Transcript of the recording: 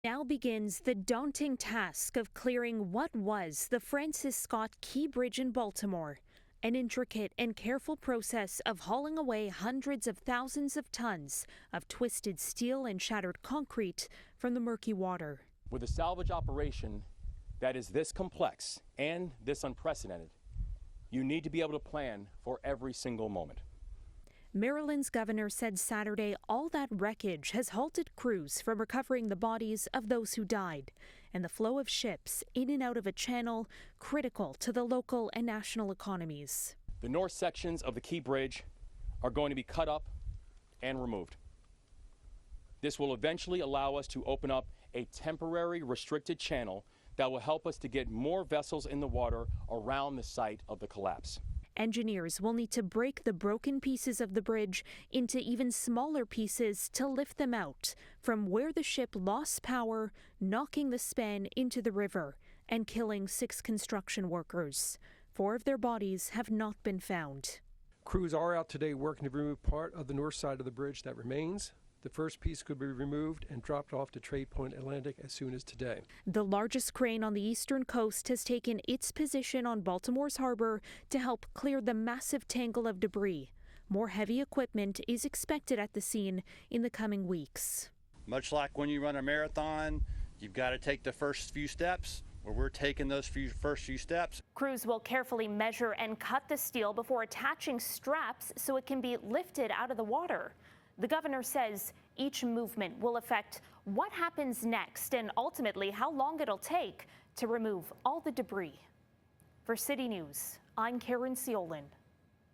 Now begins the daunting task of clearing what was the Francis Scott Key Bridge in Baltimore, an intricate and careful process of hauling away hundreds of thousands of tons of twisted steel and shattered concrete from the murky water. With a salvage operation that is this complex and this unprecedented, you need to be able to plan for every single moment. Maryland's governor said Saturday all that wreckage has halted crews from recovering the bodies of those who died, and the flow of ships in and out of a channel critical to the local and national economies. The north sections of the Key Bridge are going to be cut up and removed. This will eventually allow us to open up a temporary restricted channel that will help us to get more vessels in the water around the site of the collapse. Engineers will need to break the broken pieces of the bridge into even smaller pieces to lift them out from where the ship lost power, knocking the span into the river and killing 6 construction workers. 4 of their bodies have not been found. Crews are out today working to remove part of the north side of the bridge that remains. The first piece could be removed and dropped off to Trade Point Atlantic as soon as today. The largest crane on the eastern coast has taken its position on Baltimore's harbor to help clear the massive tangle of debris. More heavy equipment is expected at the scene in the coming weeks. Much like when you run a marathon, you've got to take the first few steps. Well, we're taking those first few steps. Crews will carefully measure and cut the steel before attaching straps so it can be lifted out of the water. The governor says each movement will affect what happens next and ultimately how long it'll take to remove all the debris. For City News, I'm Caryn Ceolin.